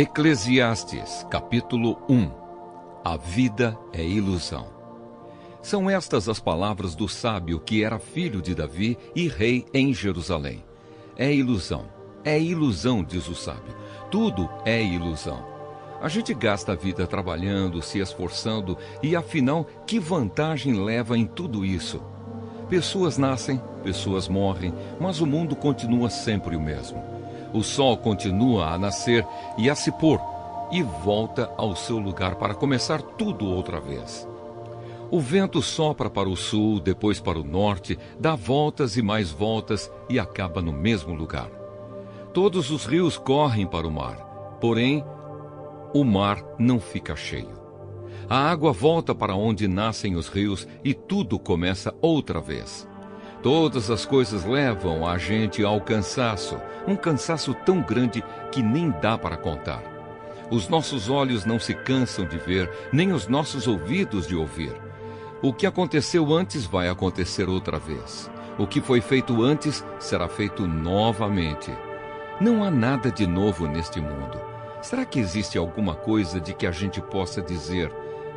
Eclesiastes, capítulo 1. A vida é ilusão. São estas as palavras do sábio que era filho de Davi e rei em Jerusalém. É ilusão, diz o sábio. Tudo é ilusão. A gente gasta a vida trabalhando, se esforçando e, afinal, que vantagem leva em tudo isso? Pessoas nascem, pessoas morrem, mas o mundo continua sempre o mesmo. O sol continua a nascer e a se pôr, e volta ao seu lugar para começar tudo outra vez. O vento sopra para o sul, depois para o norte, dá voltas e mais voltas e acaba no mesmo lugar. Todos os rios correm para o mar, porém, o mar não fica cheio. A água volta para onde nascem os rios e tudo começa outra vez. Todas as coisas levam a gente ao cansaço, um cansaço tão grande que nem dá para contar. Os nossos olhos não se cansam de ver, nem os nossos ouvidos de ouvir. O que aconteceu antes vai acontecer outra vez. O que foi feito antes será feito novamente. Não há nada de novo neste mundo. Será que existe alguma coisa de que a gente possa dizer: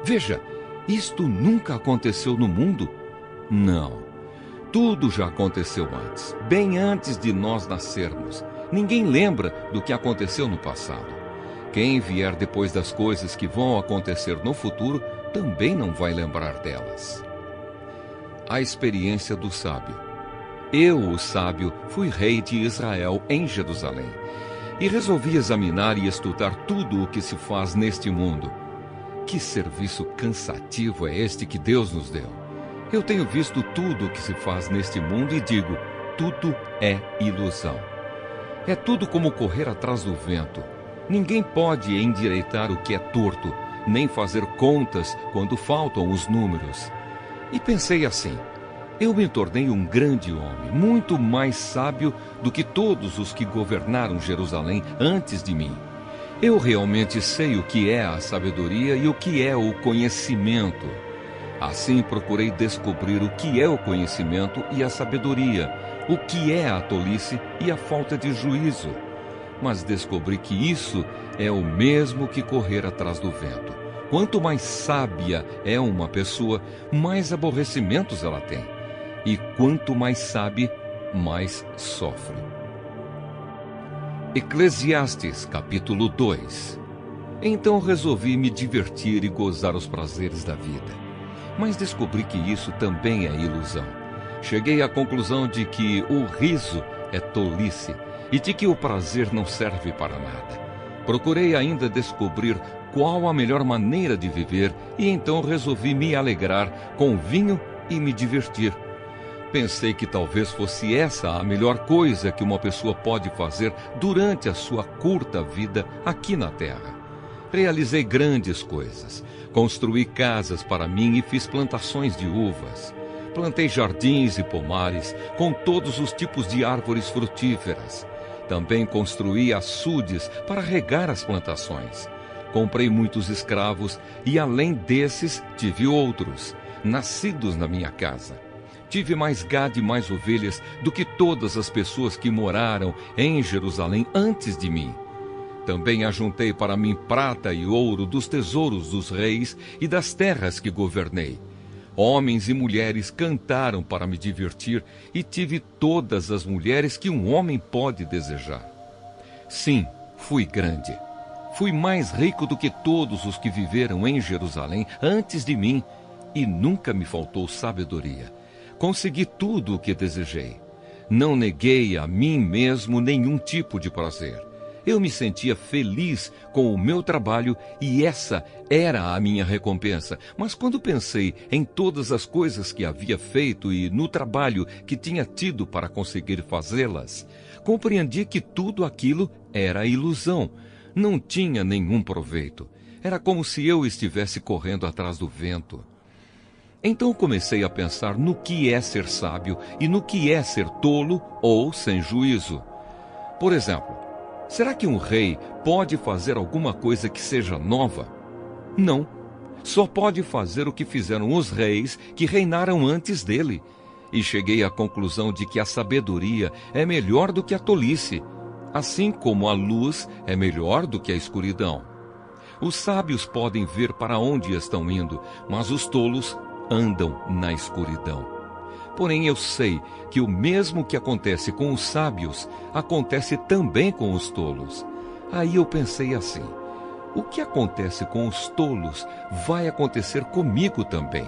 veja, isto nunca aconteceu no mundo? Não. Tudo já aconteceu antes, bem antes de nós nascermos. Ninguém lembra do que aconteceu no passado. Quem vier depois das coisas que vão acontecer no futuro também não vai lembrar delas. A experiência do sábio. Eu, o sábio, fui rei de Israel em Jerusalém e resolvi examinar e estudar tudo o que se faz neste mundo. Que serviço cansativo é este que Deus nos deu! Eu tenho visto tudo o que se faz neste mundo e digo, tudo é ilusão. É tudo como correr atrás do vento. Ninguém pode endireitar o que é torto, nem fazer contas quando faltam os números. E pensei assim, eu me tornei um grande homem, muito mais sábio do que todos os que governaram Jerusalém antes de mim. Eu realmente sei o que é a sabedoria e o que é o conhecimento. Assim procurei descobrir o que é o conhecimento e a sabedoria, o que é a tolice e a falta de juízo. Mas descobri que isso é o mesmo que correr atrás do vento. Quanto mais sábia é uma pessoa, mais aborrecimentos ela tem. E quanto mais sabe, mais sofre. Eclesiastes, capítulo 2. Então resolvi me divertir e gozar os prazeres da vida. Mas descobri que isso também é ilusão. Cheguei à conclusão de que o riso é tolice e de que o prazer não serve para nada. Procurei ainda descobrir qual a melhor maneira de viver e então resolvi me alegrar com vinho e me divertir. Pensei que talvez fosse essa a melhor coisa que uma pessoa pode fazer durante a sua curta vida aqui na Terra. Realizei grandes coisas. Construí casas para mim e fiz plantações de uvas. Plantei jardins e pomares com todos os tipos de árvores frutíferas. Também construí açudes para regar as plantações. Comprei muitos escravos e, além desses, tive outros, nascidos na minha casa. Tive mais gado e mais ovelhas do que todas as pessoas que moraram em Jerusalém antes de mim. Também ajuntei para mim prata e ouro dos tesouros dos reis e das terras que governei. Homens e mulheres cantaram para me divertir e tive todas as mulheres que um homem pode desejar. Sim, fui grande. Fui mais rico do que todos os que viveram em Jerusalém antes de mim e nunca me faltou sabedoria. Consegui tudo o que desejei. Não neguei a mim mesmo nenhum tipo de prazer. Eu me sentia feliz com o meu trabalho e essa era a minha recompensa. Mas quando pensei em todas as coisas que havia feito e no trabalho que tinha tido para conseguir fazê-las, compreendi que tudo aquilo era ilusão. Não tinha nenhum proveito. Era como se eu estivesse correndo atrás do vento. Então comecei a pensar no que é ser sábio e no que é ser tolo ou sem juízo. Por exemplo, será que um rei pode fazer alguma coisa que seja nova? Não. Só pode fazer o que fizeram os reis que reinaram antes dele. E cheguei à conclusão de que a sabedoria é melhor do que a tolice. assim como a luz é melhor do que a escuridão. Os sábios podem ver para onde estão indo, mas os tolos andam na escuridão. Porém, eu sei que o mesmo que acontece com os sábios, acontece também com os tolos. Aí eu pensei assim: o que acontece com os tolos vai acontecer comigo também.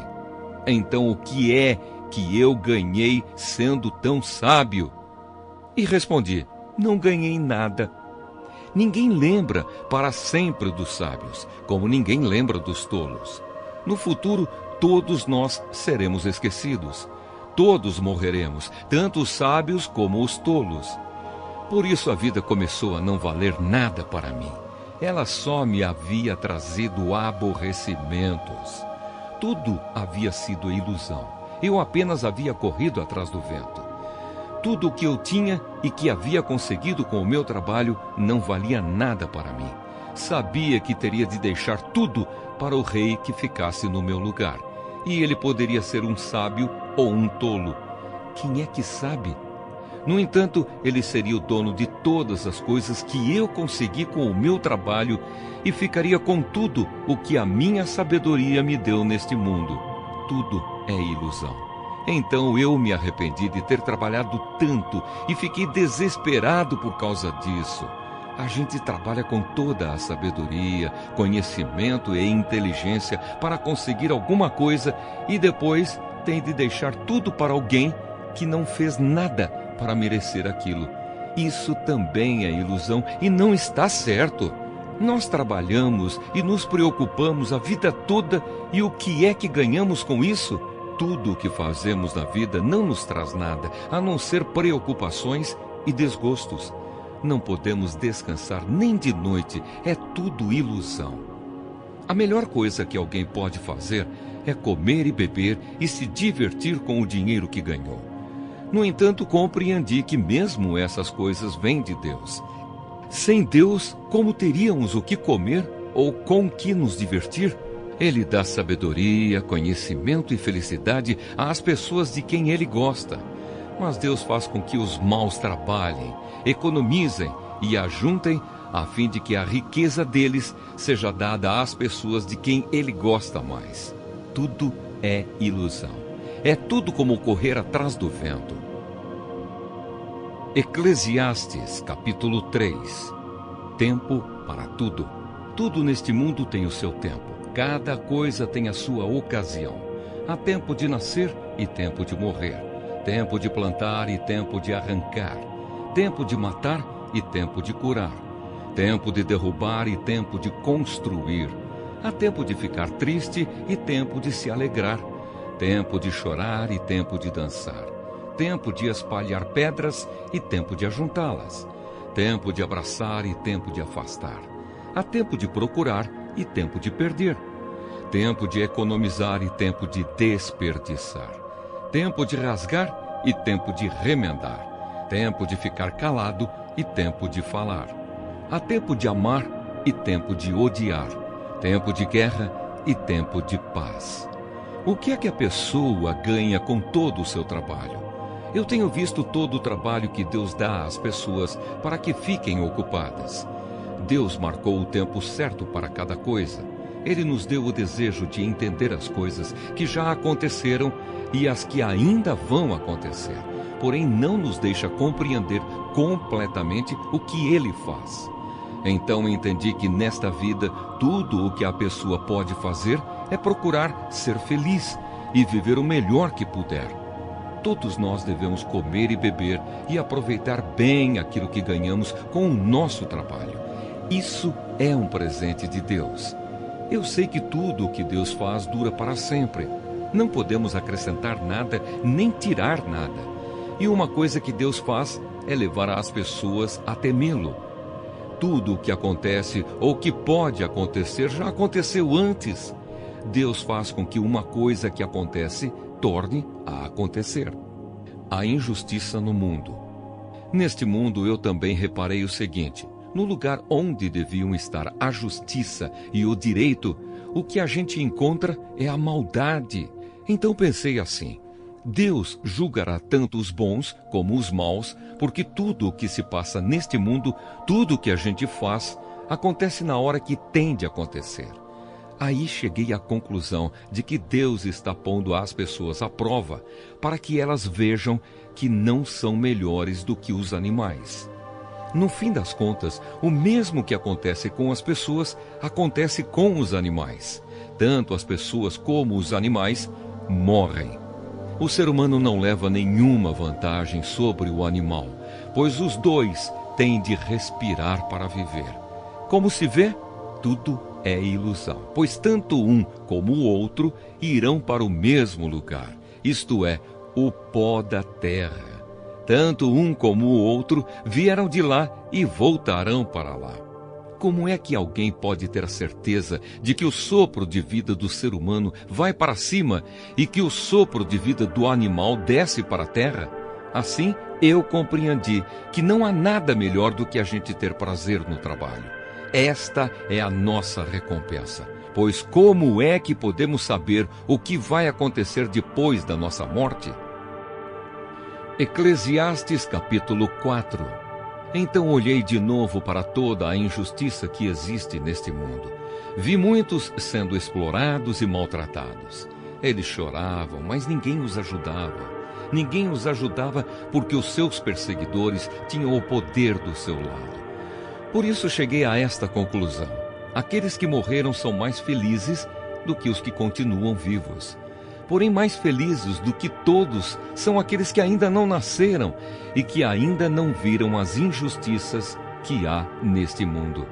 Então, o que é que eu ganhei sendo tão sábio? E respondi: não ganhei nada. Ninguém lembra para sempre dos sábios, como ninguém lembra dos tolos. No futuro, todos nós seremos esquecidos. Todos morreremos, tanto os sábios como os tolos. Por isso a vida começou a não valer nada para mim. Ela só me havia trazido aborrecimentos. Tudo havia sido ilusão. Eu apenas havia corrido atrás do vento. Tudo o que eu tinha e que havia conseguido com o meu trabalho não valia nada para mim. Sabia que teria de deixar tudo para o rei que ficasse no meu lugar. E ele poderia ser um sábio ou um tolo. Quem é que sabe? No entanto, ele seria o dono de todas as coisas que eu consegui com o meu trabalho e ficaria com tudo o que a minha sabedoria me deu neste mundo. Tudo é ilusão. Então eu me arrependi de ter trabalhado tanto e fiquei desesperado por causa disso. A gente trabalha com toda a sabedoria, conhecimento e inteligência para conseguir alguma coisa e depois tem de deixar tudo para alguém que não fez nada para merecer aquilo. Isso também é ilusão e não está certo. Nós trabalhamos e nos preocupamos a vida toda e o que é que ganhamos com isso? Tudo o que fazemos na vida não nos traz nada, a não ser preocupações e desgostos. Não podemos descansar nem de noite, é tudo ilusão. A melhor coisa que alguém pode fazer é comer e beber e se divertir com o dinheiro que ganhou. No entanto, compreendi que mesmo essas coisas vêm de Deus. Sem Deus, como teríamos o que comer ou com que nos divertir? Ele dá sabedoria, conhecimento e felicidade às pessoas de quem Ele gosta. Mas Deus faz com que os maus trabalhem, economizem e ajuntem, a fim de que a riqueza deles seja dada às pessoas de quem Ele gosta mais. Tudo é ilusão. É tudo como correr atrás do vento. Eclesiastes, capítulo 3. Tempo para tudo. Tudo neste mundo tem o seu tempo. Cada coisa tem a sua ocasião. Há tempo de nascer e tempo de morrer. Tempo de plantar e tempo de arrancar. Tempo de matar e tempo de curar. Tempo de derrubar e tempo de construir. Há tempo de ficar triste e tempo de se alegrar. Tempo de chorar e tempo de dançar. Tempo de espalhar pedras e tempo de ajuntá-las. Tempo de abraçar e tempo de afastar. Há tempo de procurar e tempo de perder. Tempo de economizar e tempo de desperdiçar. Tempo de rasgar e tempo de remendar. Tempo de ficar calado e tempo de falar. Há tempo de amar e tempo de odiar. Tempo de guerra e tempo de paz. O que é que a pessoa ganha com todo o seu trabalho? Eu tenho visto todo o trabalho que Deus dá às pessoas para que fiquem ocupadas. Deus marcou o tempo certo para cada coisa. Ele nos deu o desejo de entender as coisas que já aconteceram e as que ainda vão acontecer. Porém, não nos deixa compreender completamente o que Ele faz. Então entendi que nesta vida, tudo o que a pessoa pode fazer é procurar ser feliz e viver o melhor que puder. Todos nós devemos comer e beber e aproveitar bem aquilo que ganhamos com o nosso trabalho. Isso é um presente de Deus. Eu sei que tudo o que Deus faz dura para sempre. Não podemos acrescentar nada, nem tirar nada. E uma coisa que Deus faz é levar as pessoas a temê-lo. Tudo o que acontece ou que pode acontecer já aconteceu antes. Deus faz com que uma coisa que acontece torne a acontecer. A injustiça no mundo. Neste mundo eu também reparei o seguinte: no lugar onde deviam estar a justiça e o direito, o que a gente encontra é a maldade. Então pensei assim: Deus julgará tanto os bons como os maus, porque tudo o que se passa neste mundo, tudo o que a gente faz, acontece na hora que tem de acontecer. Aí cheguei à conclusão de que Deus está pondo as pessoas à prova, para que elas vejam que não são melhores do que os animais. No fim das contas, o mesmo que acontece com as pessoas, acontece com os animais. Tanto as pessoas como os animais morrem. O ser humano não leva nenhuma vantagem sobre o animal, pois os dois têm de respirar para viver. Como se vê, tudo é ilusão, pois tanto um como o outro irão para o mesmo lugar, isto é, o pó da terra. Tanto um como o outro vieram de lá e voltarão para lá. Como é que alguém pode ter a certeza de que o sopro de vida do ser humano vai para cima e que o sopro de vida do animal desce para a terra? Assim, eu compreendi que não há nada melhor do que a gente ter prazer no trabalho. Esta é a nossa recompensa. Pois como é que podemos saber o que vai acontecer depois da nossa morte? Eclesiastes capítulo 4. Então olhei de novo para toda a injustiça que existe neste mundo. Vi muitos sendo explorados e maltratados. Eles choravam, mas ninguém os ajudava. Ninguém os ajudava porque os seus perseguidores tinham o poder do seu lado. Por isso cheguei a esta conclusão: aqueles que morreram são mais felizes do que os que continuam vivos. Porém, mais felizes do que todos são aqueles que ainda não nasceram e que ainda não viram as injustiças que há neste mundo.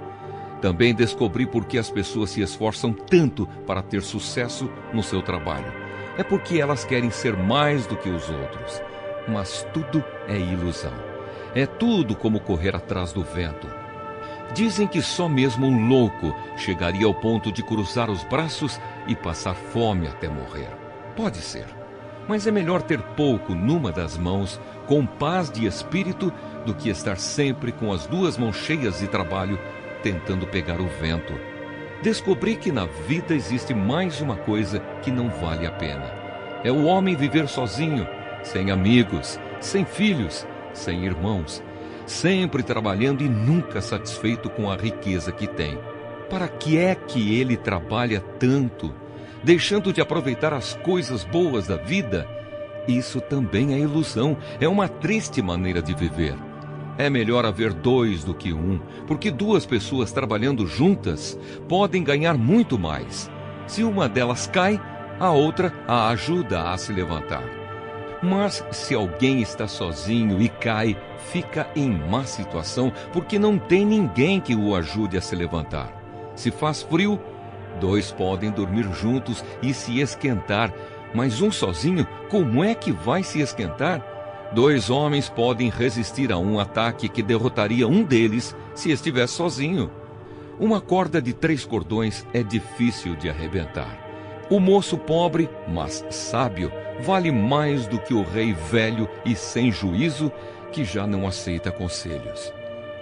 Também descobri por que as pessoas se esforçam tanto para ter sucesso no seu trabalho. É porque elas querem ser mais do que os outros. Mas tudo é ilusão. É tudo como correr atrás do vento. Dizem que só mesmo um louco chegaria ao ponto de cruzar os braços e passar fome até morrer. Pode ser, mas é melhor ter pouco numa das mãos, com paz de espírito, do que estar sempre com as duas mãos cheias de trabalho, tentando pegar o vento. Descobri que na vida existe mais uma coisa que não vale a pena. É o homem viver sozinho, sem amigos, sem filhos, sem irmãos, sempre trabalhando e nunca satisfeito com a riqueza que tem. Para que é que ele trabalha tanto, deixando de aproveitar as coisas boas da vida? Isso também é ilusão, é uma triste maneira de viver. É melhor haver dois do que um, porque duas pessoas trabalhando juntas podem ganhar muito mais. Se uma delas cai, a outra a ajuda a se levantar. Mas se alguém está sozinho e cai, fica em má situação, porque não tem ninguém que o ajude a se levantar. Se faz frio, dois podem dormir juntos e se esquentar, mas um sozinho, como é que vai se esquentar? Dois homens podem resistir a um ataque que derrotaria um deles se estivesse sozinho. Uma corda de 3 cordões é difícil de arrebentar. O moço pobre, mas sábio, vale mais do que o rei velho e sem juízo, que já não aceita conselhos.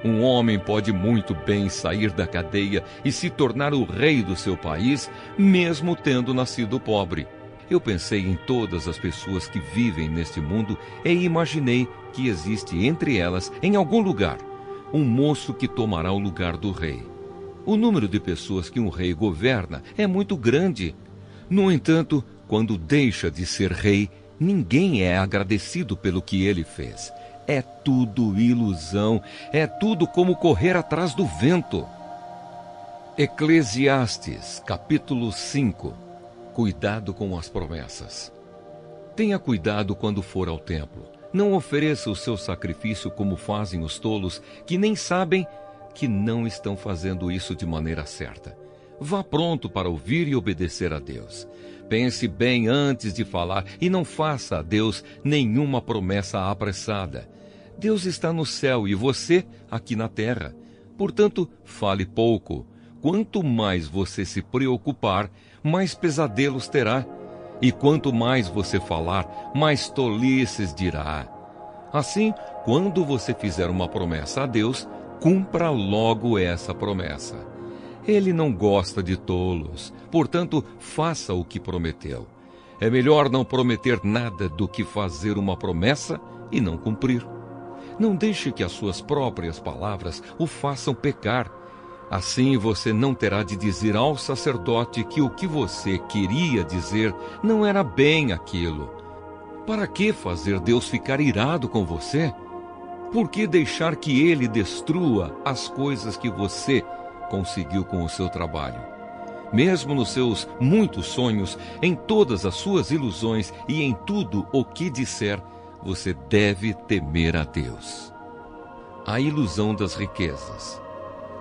Um homem pode muito bem sair da cadeia e se tornar o rei do seu país, mesmo tendo nascido pobre. Eu pensei em todas as pessoas que vivem neste mundo e imaginei que existe entre elas, em algum lugar, um moço que tomará o lugar do rei. O número de pessoas que um rei governa é muito grande. No entanto, quando deixa de ser rei, ninguém é agradecido pelo que ele fez. É tudo ilusão, é tudo como correr atrás do vento. Eclesiastes, capítulo 5. Cuidado com as promessas. Tenha cuidado quando for ao templo. Não ofereça o seu sacrifício como fazem os tolos, que nem sabem que não estão fazendo isso de maneira certa. Vá pronto para ouvir e obedecer a Deus. Pense bem antes de falar e não faça a Deus nenhuma promessa apressada. Deus está no céu e você aqui na terra. Portanto, fale pouco. Quanto mais você se preocupar, mais pesadelos terá. E quanto mais você falar, mais tolices dirá. Assim, quando você fizer uma promessa a Deus, cumpra logo essa promessa. Ele não gosta de tolos, portanto, faça o que prometeu. É melhor não prometer nada do que fazer uma promessa e não cumprir. Não deixe que as suas próprias palavras o façam pecar. Assim você não terá de dizer ao sacerdote que o que você queria dizer não era bem aquilo. Para que fazer Deus ficar irado com você? Por que deixar que Ele destrua as coisas que você conseguiu com o seu trabalho? Mesmo nos seus muitos sonhos, em todas as suas ilusões e em tudo o que disser, você deve temer a Deus. A ilusão das riquezas.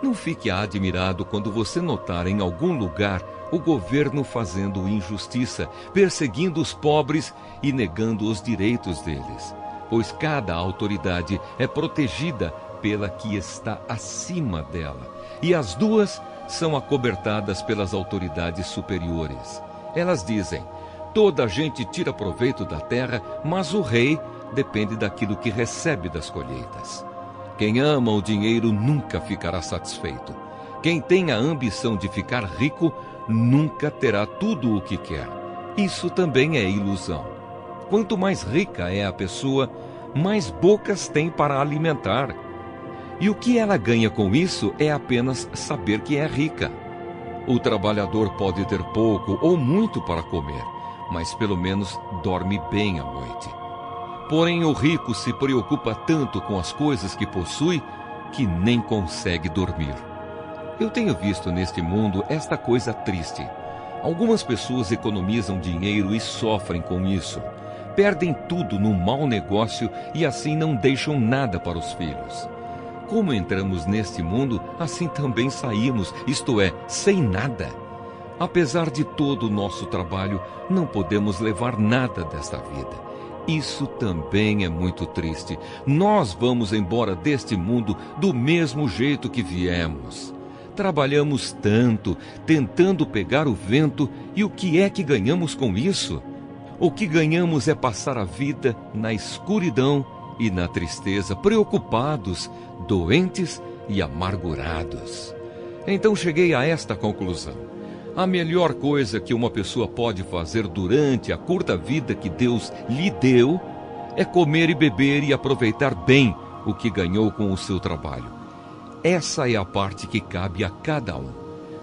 Não fique admirado quando você notar em algum lugar o governo fazendo injustiça, perseguindo os pobres e negando os direitos deles, pois cada autoridade é protegida pela que está acima dela, e as duas são acobertadas pelas autoridades superiores. Elas dizem: toda a gente tira proveito da terra, mas o rei depende daquilo que recebe das colheitas. Quem ama o dinheiro nunca ficará satisfeito. Quem tem a ambição de ficar rico nunca terá tudo o que quer. Isso também é ilusão. Quanto mais rica é a pessoa, mais bocas tem para alimentar. E o que ela ganha com isso é apenas saber que é rica. O trabalhador pode ter pouco ou muito para comer, mas pelo menos dorme bem à noite. Porém, o rico se preocupa tanto com as coisas que possui que nem consegue dormir. Eu tenho visto neste mundo esta coisa triste. Algumas pessoas economizam dinheiro e sofrem com isso. Perdem tudo num mau negócio e assim não deixam nada para os filhos. Como entramos neste mundo, assim também saímos, isto é, sem nada. Apesar de todo o nosso trabalho, não podemos levar nada desta vida. Isso também é muito triste. Nós vamos embora deste mundo do mesmo jeito que viemos. Trabalhamos tanto, tentando pegar o vento, e o que é que ganhamos com isso? O que ganhamos é passar a vida na escuridão e na tristeza, preocupados, doentes e amargurados. Então cheguei a esta conclusão: a melhor coisa que uma pessoa pode fazer durante a curta vida que Deus lhe deu é comer e beber e aproveitar bem o que ganhou com o seu trabalho. Essa é a parte que cabe a cada um.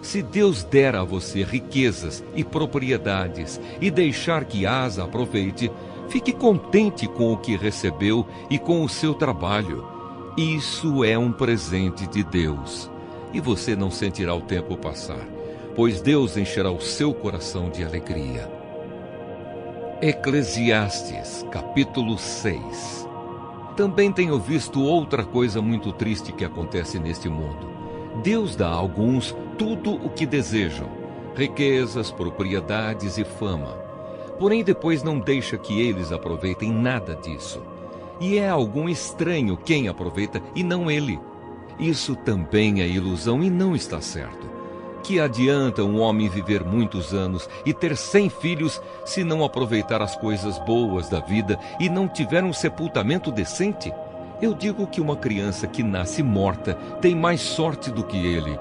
Se Deus der a você riquezas e propriedades e deixar que as aproveite, fique contente com o que recebeu e com o seu trabalho. Isso é um presente de Deus. E você não sentirá o tempo passar, pois Deus encherá o seu coração de alegria. Eclesiastes, capítulo 6. Também tenho visto outra coisa muito triste que acontece neste mundo. Deus dá a alguns tudo o que desejam, riquezas, propriedades e fama. Porém, depois não deixa que eles aproveitem nada disso. E é algum estranho quem aproveita e não ele. Isso também é ilusão e não está certo. Que adianta um homem viver muitos anos e ter 100 filhos se não aproveitar as coisas boas da vida e não tiver um sepultamento decente? Eu digo que uma criança que nasce morta tem mais sorte do que ele.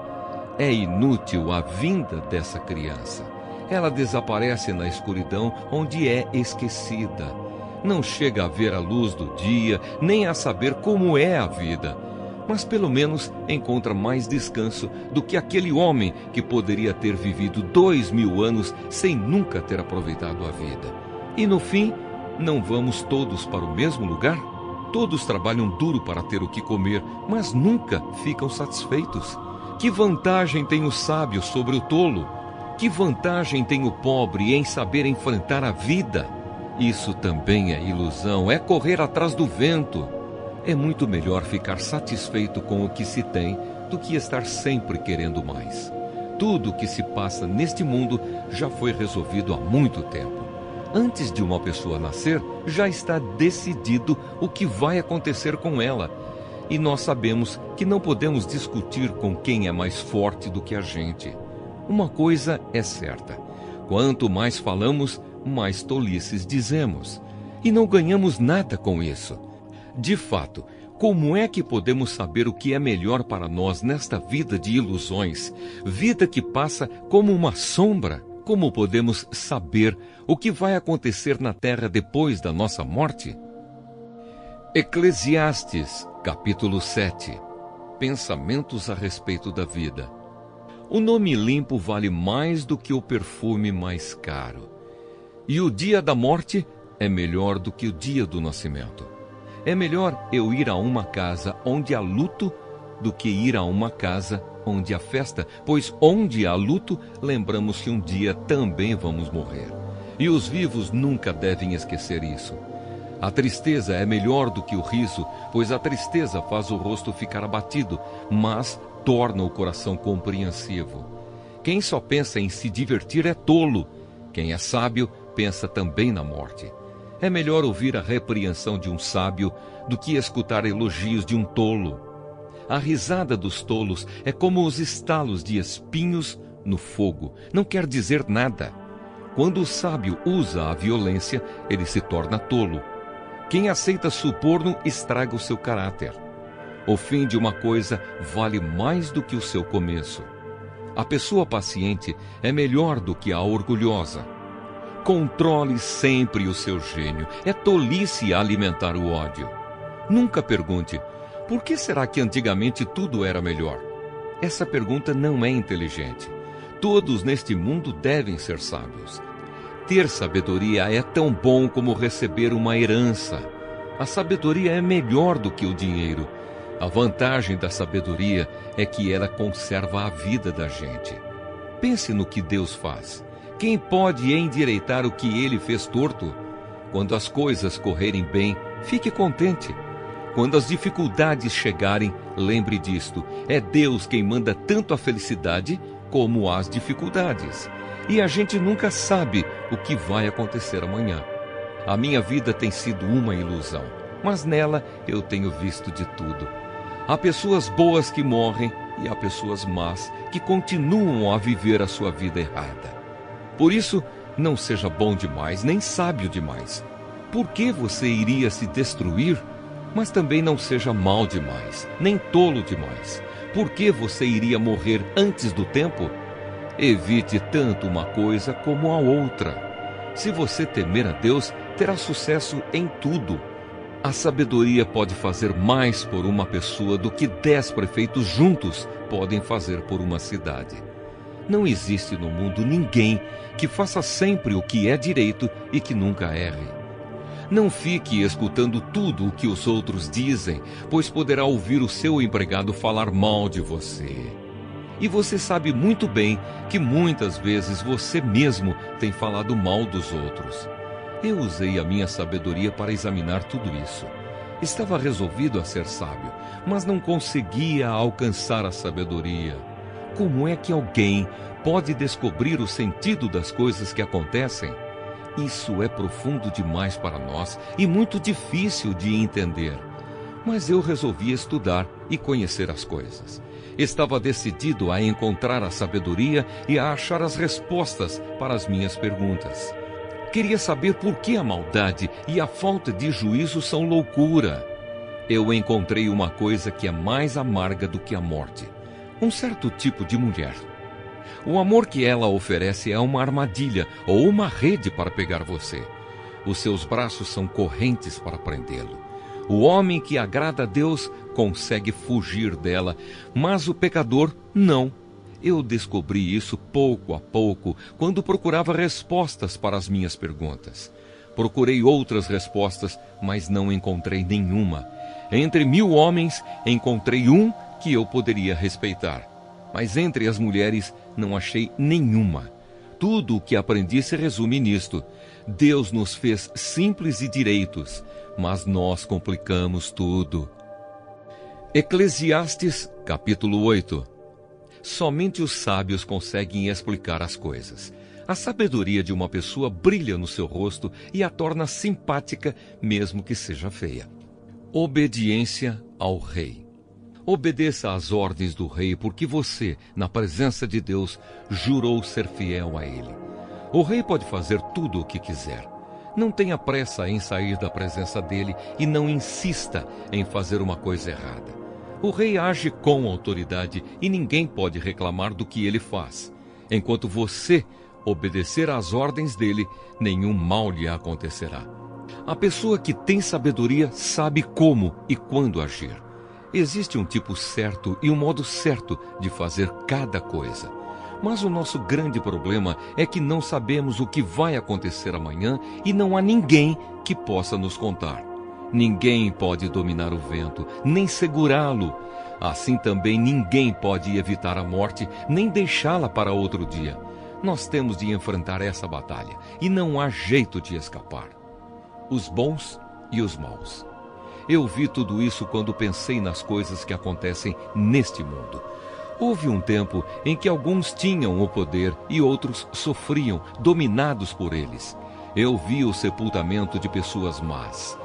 É inútil a vinda dessa criança. Ela desaparece na escuridão onde é esquecida. Não chega a ver a luz do dia, nem a saber como é a vida. Mas pelo menos encontra mais descanso do que aquele homem que poderia ter vivido 2000 anos sem nunca ter aproveitado a vida. E no fim, não vamos todos para o mesmo lugar? Todos trabalham duro para ter o que comer, mas nunca ficam satisfeitos. Que vantagem tem o sábio sobre o tolo? Que vantagem tem o pobre em saber enfrentar a vida? Isso também é ilusão, é correr atrás do vento. É muito melhor ficar satisfeito com o que se tem do que estar sempre querendo mais. Tudo o que se passa neste mundo já foi resolvido há muito tempo. Antes de uma pessoa nascer, já está decidido o que vai acontecer com ela. E nós sabemos que não podemos discutir com quem é mais forte do que a gente. Uma coisa é certa: quanto mais falamos, mais tolices dizemos. E não ganhamos nada com isso. De fato, como é que podemos saber o que é melhor para nós nesta vida de ilusões, vida que passa como uma sombra? Como podemos saber o que vai acontecer na terra depois da nossa morte? Eclesiastes, capítulo 7. Pensamentos a respeito da vida. O nome limpo vale mais do que o perfume mais caro. E o dia da morte é melhor do que o dia do nascimento. É melhor eu ir a uma casa onde há luto do que ir a uma casa onde há festa, pois onde há luto, lembramos que um dia também vamos morrer. E os vivos nunca devem esquecer isso. A tristeza é melhor do que o riso, pois a tristeza faz o rosto ficar abatido, mas torna o coração compreensivo. Quem só pensa em se divertir é tolo. Quem é sábio pensa também na morte. É melhor ouvir a repreensão de um sábio do que escutar elogios de um tolo. A risada dos tolos é como os estalos de espinhos no fogo. Não quer dizer nada. Quando o sábio usa a violência, ele se torna tolo. Quem aceita suborno estraga o seu caráter. O fim de uma coisa vale mais do que o seu começo. A pessoa paciente é melhor do que a orgulhosa. Controle sempre o seu gênio. É tolice alimentar o ódio. Nunca pergunte: por que será que antigamente tudo era melhor? Essa pergunta não é inteligente. Todos neste mundo devem ser sábios. Ter sabedoria é tão bom como receber uma herança. A sabedoria é melhor do que o dinheiro. A vantagem da sabedoria é que ela conserva a vida da gente. Pense no que Deus faz. Quem pode endireitar o que Ele fez torto? Quando as coisas correrem bem, fique contente. Quando as dificuldades chegarem, lembre disto: é Deus quem manda tanto a felicidade como as dificuldades. E a gente nunca sabe o que vai acontecer amanhã. A minha vida tem sido uma ilusão, mas nela eu tenho visto de tudo. Há pessoas boas que morrem e há pessoas más que continuam a viver a sua vida errada. Por isso, não seja bom demais, nem sábio demais. Por que você iria se destruir? Mas também não seja mau demais, nem tolo demais. Por que você iria morrer antes do tempo? Evite tanto uma coisa como a outra. Se você temer a Deus, terá sucesso em tudo. A sabedoria pode fazer mais por uma pessoa do que 10 prefeitos juntos podem fazer por uma cidade. Não existe no mundo ninguém que faça sempre o que é direito e que nunca erre. Não fique escutando tudo o que os outros dizem, pois poderá ouvir o seu empregado falar mal de você. E você sabe muito bem que muitas vezes você mesmo tem falado mal dos outros. Eu usei a minha sabedoria para examinar tudo isso. Estava resolvido a ser sábio, mas não conseguia alcançar a sabedoria. Como é que alguém pode descobrir o sentido das coisas que acontecem? Isso é profundo demais para nós e muito difícil de entender. Mas eu resolvi estudar e conhecer as coisas. Estava decidido a encontrar a sabedoria e a achar as respostas para as minhas perguntas. Queria saber por que a maldade e a falta de juízo são loucura. Eu encontrei uma coisa que é mais amarga do que a morte: um certo tipo de mulher. O amor que ela oferece é uma armadilha ou uma rede para pegar você. Os seus braços são correntes para prendê-lo. O homem que agrada a Deus consegue fugir dela, mas o pecador não. Eu descobri isso pouco a pouco, quando procurava respostas para as minhas perguntas. Procurei outras respostas, mas não encontrei nenhuma. Entre 1000 homens, encontrei um que eu poderia respeitar. Mas entre as mulheres, não achei nenhuma. Tudo o que aprendi se resume nisto: Deus nos fez simples e direitos, mas nós complicamos tudo. Eclesiastes, capítulo 8. Somente os sábios conseguem explicar as coisas. A sabedoria de uma pessoa brilha no seu rosto e a torna simpática, mesmo que seja feia. Obediência ao rei. Obedeça às ordens do rei, porque você, na presença de Deus, jurou ser fiel a ele. O rei pode fazer tudo o que quiser. Não tenha pressa em sair da presença dele e não insista em fazer uma coisa errada. O rei age com autoridade e ninguém pode reclamar do que ele faz. Enquanto você obedecer às ordens dele, nenhum mal lhe acontecerá. A pessoa que tem sabedoria sabe como e quando agir. Existe um tipo certo e um modo certo de fazer cada coisa. Mas o nosso grande problema é que não sabemos o que vai acontecer amanhã e não há ninguém que possa nos contar. Ninguém pode dominar o vento, nem segurá-lo. Assim também ninguém pode evitar a morte, nem deixá-la para outro dia. Nós temos de enfrentar essa batalha e não há jeito de escapar. Os bons e os maus. Eu vi tudo isso quando pensei nas coisas que acontecem neste mundo. Houve um tempo em que alguns tinham o poder e outros sofriam, dominados por eles. Eu vi o sepultamento de pessoas más.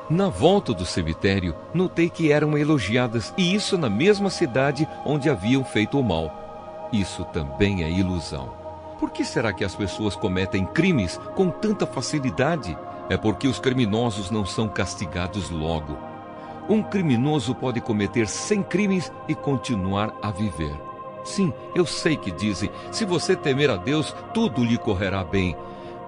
Na volta do cemitério, notei que eram elogiadas, e isso na mesma cidade onde haviam feito o mal. Isso também é ilusão. Por que será que as pessoas cometem crimes com tanta facilidade? É porque os criminosos não são castigados logo. Um criminoso pode cometer 100 crimes e continuar a viver. Sim, eu sei que dizem, se você temer a Deus, tudo lhe correrá bem,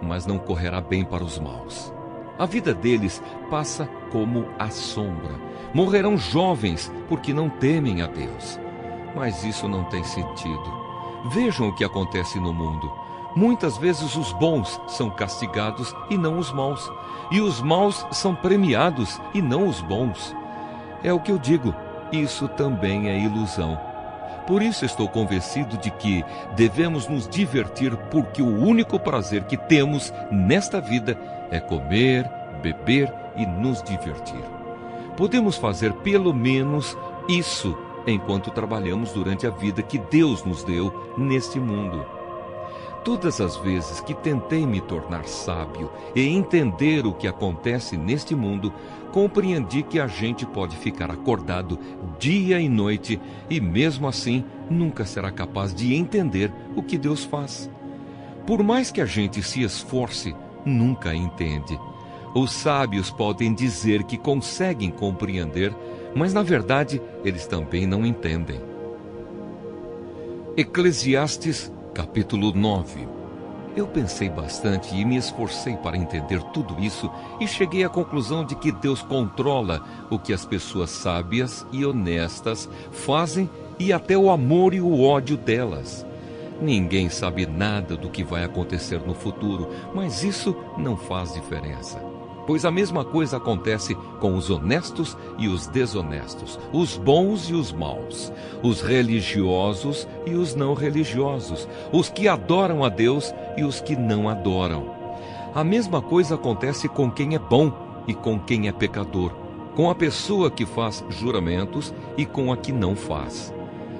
mas não correrá bem para os maus. A vida deles passa como a sombra. Morrerão jovens porque não temem a Deus. Mas isso não tem sentido. Vejam o que acontece no mundo. Muitas vezes os bons são castigados e não os maus. E os maus são premiados e não os bons. É o que eu digo, isso também é ilusão. Por isso estou convencido de que devemos nos divertir, porque o único prazer que temos nesta vida é comer, beber e nos divertir. Podemos fazer pelo menos isso enquanto trabalhamos durante a vida que Deus nos deu neste mundo. Todas as vezes que tentei me tornar sábio e entender o que acontece neste mundo, compreendi que a gente pode ficar acordado dia e noite e mesmo assim nunca será capaz de entender o que Deus faz. Por mais que a gente se esforce, nunca entende. Os sábios podem dizer que conseguem compreender, mas na verdade eles também não entendem. Eclesiastes Capítulo 9. Eu pensei bastante e me esforcei para entender tudo isso e cheguei à conclusão de que Deus controla o que as pessoas sábias e honestas fazem e até o amor e o ódio delas. Ninguém sabe nada do que vai acontecer no futuro, mas isso não faz diferença. Pois a mesma coisa acontece com os honestos e os desonestos, os bons e os maus, os religiosos e os não religiosos, os que adoram a Deus e os que não adoram. A mesma coisa acontece com quem é bom e com quem é pecador, com a pessoa que faz juramentos e com a que não faz.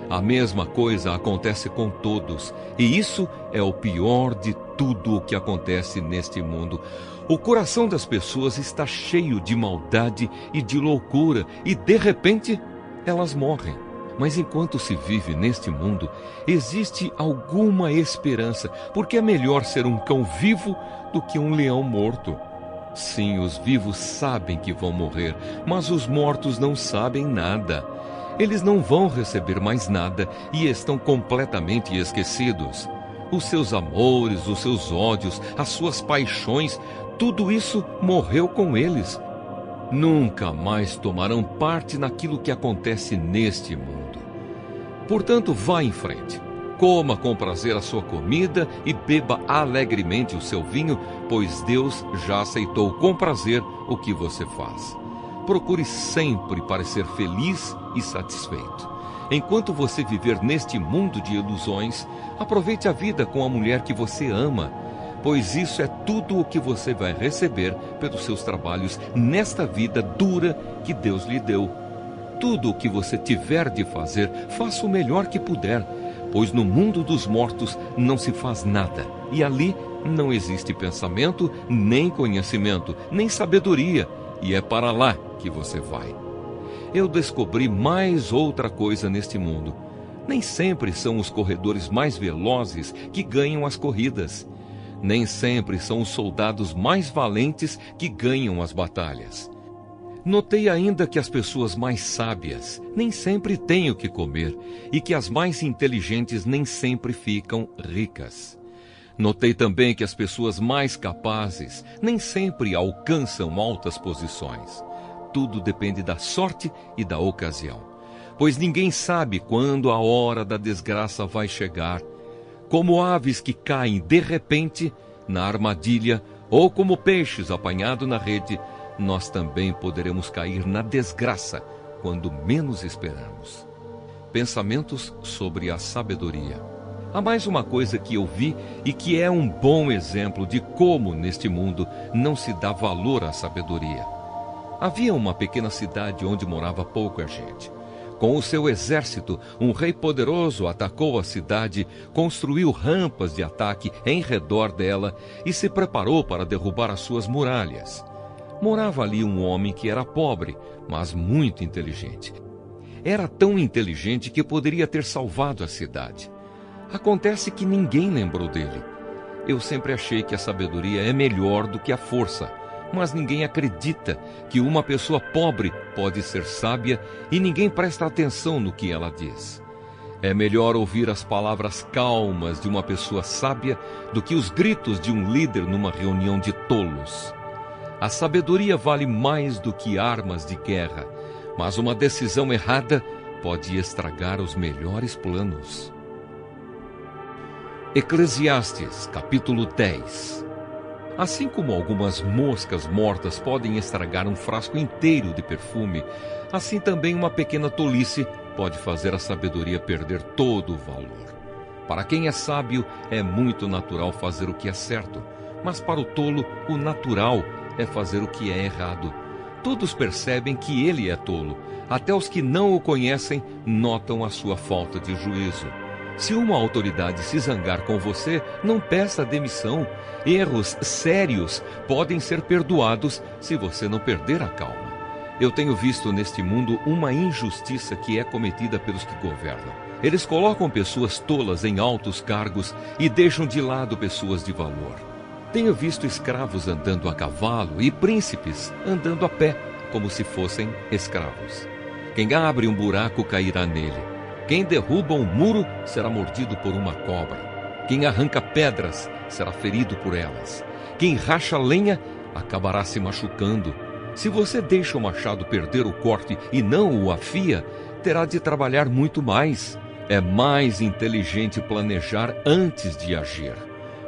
A mesma coisa acontece com todos, e isso é o pior de tudo o que acontece neste mundo. O coração das pessoas está cheio de maldade e de loucura, e de repente elas morrem. Mas enquanto se vive neste mundo, existe alguma esperança, porque é melhor ser um cão vivo do que um leão morto. Sim, os vivos sabem que vão morrer, mas os mortos não sabem nada. Eles não vão receber mais nada e estão completamente esquecidos. Os seus amores, os seus ódios, as suas paixões, tudo isso morreu com eles. Nunca mais tomarão parte naquilo que acontece neste mundo. Portanto, vá em frente. Coma com prazer a sua comida e beba alegremente o seu vinho, pois Deus já aceitou com prazer o que você faz. Procure sempre parecer feliz e satisfeito. Enquanto você viver neste mundo de ilusões, aproveite a vida com a mulher que você ama, pois isso é tudo o que você vai receber pelos seus trabalhos nesta vida dura que Deus lhe deu. Tudo o que você tiver de fazer, faça o melhor que puder, pois no mundo dos mortos não se faz nada, e ali não existe pensamento, nem conhecimento, nem sabedoria, e é para lá que você vai. Eu descobri mais outra coisa neste mundo. Nem sempre são os corredores mais velozes que ganham as corridas. Nem sempre são os soldados mais valentes que ganham as batalhas. Notei ainda que as pessoas mais sábias nem sempre têm o que comer e que as mais inteligentes nem sempre ficam ricas. Notei também que as pessoas mais capazes nem sempre alcançam altas posições. Tudo depende da sorte e da ocasião, pois ninguém sabe quando a hora da desgraça vai chegar. Como aves que caem de repente na armadilha, ou como peixes apanhados na rede, nós também poderemos cair na desgraça quando menos esperamos. Pensamentos sobre a sabedoria. Há mais uma coisa que eu vi e que é um bom exemplo de como neste mundo não se dá valor à sabedoria. Havia uma pequena cidade onde morava pouca gente. Com o seu exército, um rei poderoso atacou a cidade, construiu rampas de ataque em redor dela e se preparou para derrubar as suas muralhas. Morava ali um homem que era pobre, mas muito inteligente. Era tão inteligente que poderia ter salvado a cidade. Acontece que ninguém lembrou dele. Eu sempre achei que a sabedoria é melhor do que a força, mas ninguém acredita que uma pessoa pobre pode ser sábia e ninguém presta atenção no que ela diz. É melhor ouvir as palavras calmas de uma pessoa sábia do que os gritos de um líder numa reunião de tolos. A sabedoria vale mais do que armas de guerra, mas uma decisão errada pode estragar os melhores planos. Eclesiastes, capítulo 10. Assim como algumas moscas mortas podem estragar um frasco inteiro de perfume, assim também uma pequena tolice pode fazer a sabedoria perder todo o valor. Para quem é sábio, é muito natural fazer o que é certo, mas para o tolo, o natural é fazer o que é errado. Todos percebem que ele é tolo, até os que não o conhecem notam a sua falta de juízo. Se uma autoridade se zangar com você, não peça demissão. Erros sérios podem ser perdoados se você não perder a calma. Eu tenho visto neste mundo uma injustiça que é cometida pelos que governam. Eles colocam pessoas tolas em altos cargos e deixam de lado pessoas de valor. Tenho visto escravos andando a cavalo e príncipes andando a pé, como se fossem escravos. Quem abre um buraco cairá nele. Quem derruba um muro será mordido por uma cobra. Quem arranca pedras será ferido por elas. Quem racha lenha acabará se machucando. Se você deixa o machado perder o corte e não o afia, terá de trabalhar muito mais. É mais inteligente planejar antes de agir.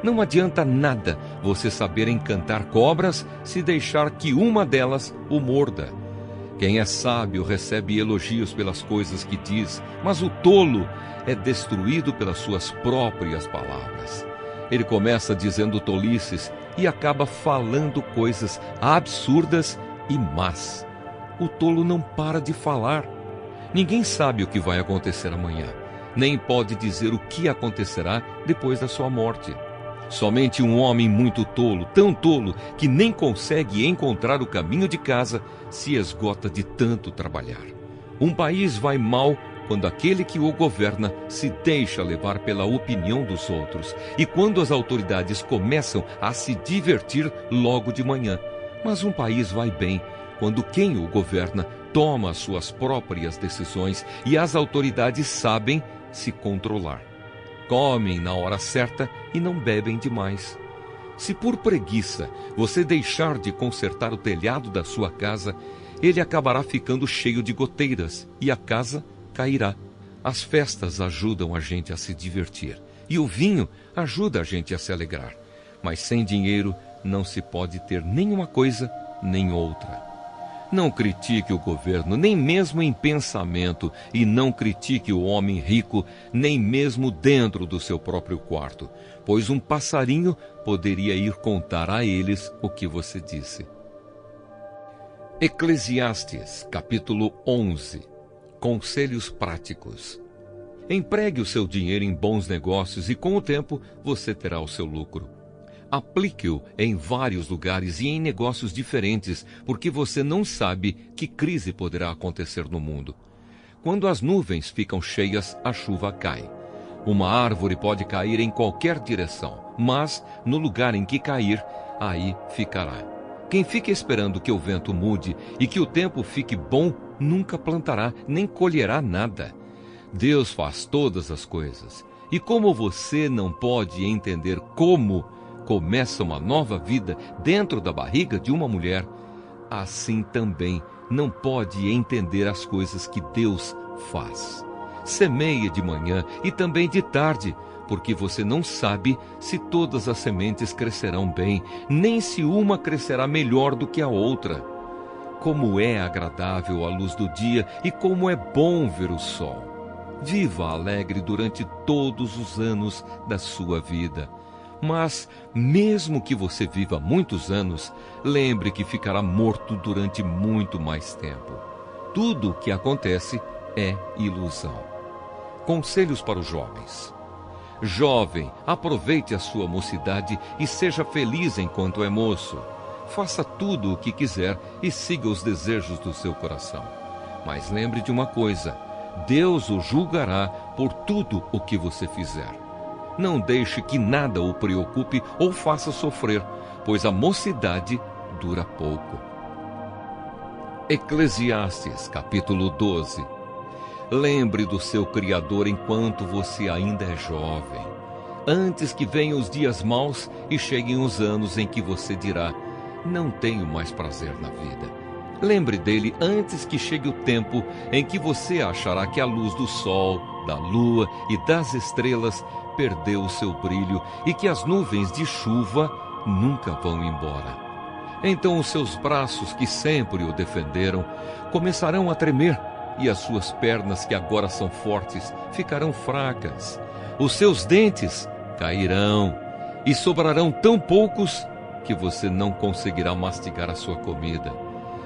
Não adianta nada você saber encantar cobras se deixar que uma delas o morda. Quem é sábio recebe elogios pelas coisas que diz, mas o tolo é destruído pelas suas próprias palavras. Ele começa dizendo tolices e acaba falando coisas absurdas e más. O tolo não para de falar. Ninguém sabe o que vai acontecer amanhã, nem pode dizer o que acontecerá depois da sua morte. Somente um homem muito tolo, tão tolo que nem consegue encontrar o caminho de casa, se esgota de tanto trabalhar. Um país vai mal quando aquele que o governa se deixa levar pela opinião dos outros e quando as autoridades começam a se divertir logo de manhã. Mas um país vai bem quando quem o governa toma as suas próprias decisões e as autoridades sabem se controlar. Comem na hora certa e não bebem demais. Se por preguiça você deixar de consertar o telhado da sua casa, ele acabará ficando cheio de goteiras e a casa cairá. As festas ajudam a gente a se divertir e o vinho ajuda a gente a se alegrar. Mas sem dinheiro não se pode ter nenhuma coisa nem outra. Não critique o governo, nem mesmo em pensamento, e não critique o homem rico, nem mesmo dentro do seu próprio quarto, pois um passarinho poderia ir contar a eles o que você disse. Eclesiastes, capítulo 11. Conselhos práticos. Empregue o seu dinheiro em bons negócios e com o tempo você terá o seu lucro. Aplique-o em vários lugares e em negócios diferentes, porque você não sabe que crise poderá acontecer no mundo. Quando as nuvens ficam cheias, a chuva cai. Uma árvore pode cair em qualquer direção, mas no lugar em que cair, aí ficará. Quem fica esperando que o vento mude e que o tempo fique bom, nunca plantará nem colherá nada. Deus faz todas as coisas. E como você não pode entender como começa uma nova vida dentro da barriga de uma mulher, assim também não pode entender as coisas que Deus faz. Semeia de manhã e também de tarde, porque você não sabe se todas as sementes crescerão bem, nem se uma crescerá melhor do que a outra. Como é agradável a luz do dia e como é bom ver o sol. Viva alegre durante todos os anos da sua vida. Mas, mesmo que você viva muitos anos, lembre que ficará morto durante muito mais tempo. Tudo o que acontece é ilusão. Conselhos para os jovens. Jovem, aproveite a sua mocidade e seja feliz enquanto é moço. Faça tudo o que quiser e siga os desejos do seu coração. Mas lembre de uma coisa: Deus o julgará por tudo o que você fizer. Não deixe que nada o preocupe ou faça sofrer, pois a mocidade dura pouco. Eclesiastes, capítulo 12. Lembre do seu Criador enquanto você ainda é jovem, antes que venham os dias maus e cheguem os anos em que você dirá: não tenho mais prazer na vida. Lembre dele antes que chegue o tempo em que você achará que a luz do sol, da lua e das estrelas perdeu o seu brilho e que as nuvens de chuva nunca vão embora. Então os seus braços, que sempre o defenderam, começarão a tremer, e as suas pernas, que agora são fortes, ficarão fracas. Os seus dentes cairão, e sobrarão tão poucos que você não conseguirá mastigar a sua comida.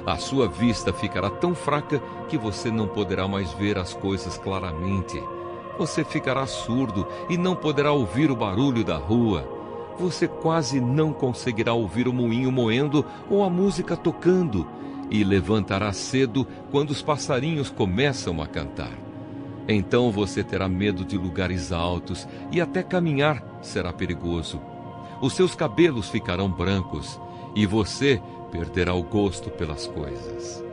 A sua vista ficará tão fraca que você não poderá mais ver as coisas claramente. Você ficará surdo e não poderá ouvir o barulho da rua. Você quase não conseguirá ouvir o moinho moendo ou a música tocando, e levantará cedo quando os passarinhos começam a cantar. Então você terá medo de lugares altos e até caminhar será perigoso. Os seus cabelos ficarão brancos e você perderá o gosto pelas coisas.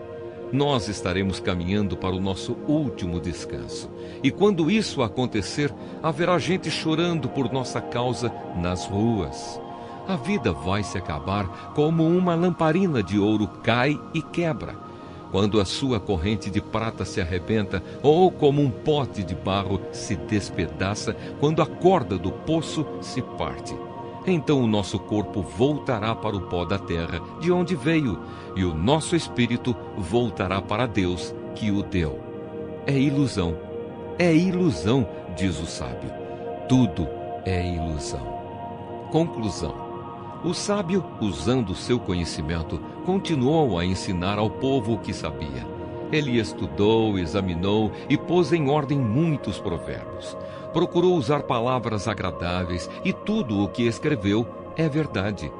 Nós estaremos caminhando para o nosso último descanso. E quando isso acontecer, haverá gente chorando por nossa causa nas ruas. A vida vai se acabar como uma lamparina de ouro cai e quebra, quando a sua corrente de prata se arrebenta, ou como um pote de barro se despedaça quando a corda do poço se parte. Então o nosso corpo voltará para o pó da terra, de onde veio, e o nosso espírito voltará para Deus, que o deu. É ilusão, diz o sábio. Tudo é ilusão. Conclusão. O sábio, usando seu conhecimento, continuou a ensinar ao povo o que sabia. Ele estudou, examinou e pôs em ordem muitos provérbios. Procurou usar palavras agradáveis e tudo o que escreveu é verdade.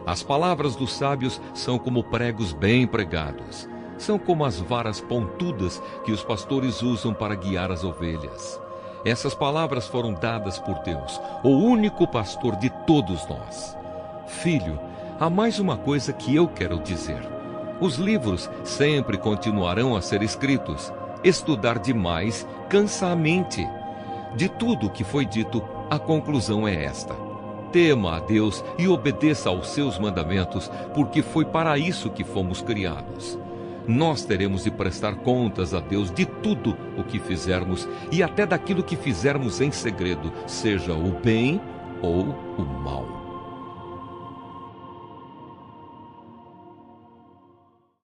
As palavras dos sábios são como pregos bem pregados. São como as varas pontudas que os pastores usam para guiar as ovelhas. Essas palavras foram dadas por Deus, o único pastor de todos nós. Filho, há mais uma coisa que eu quero dizer. Os livros sempre continuarão a ser escritos. Estudar demais cansa a mente. De tudo o que foi dito, a conclusão é esta: tema a Deus e obedeça aos seus mandamentos, porque foi para isso que fomos criados. Nós teremos de prestar contas a Deus de tudo o que fizermos e até daquilo que fizermos em segredo, seja o bem ou o mal.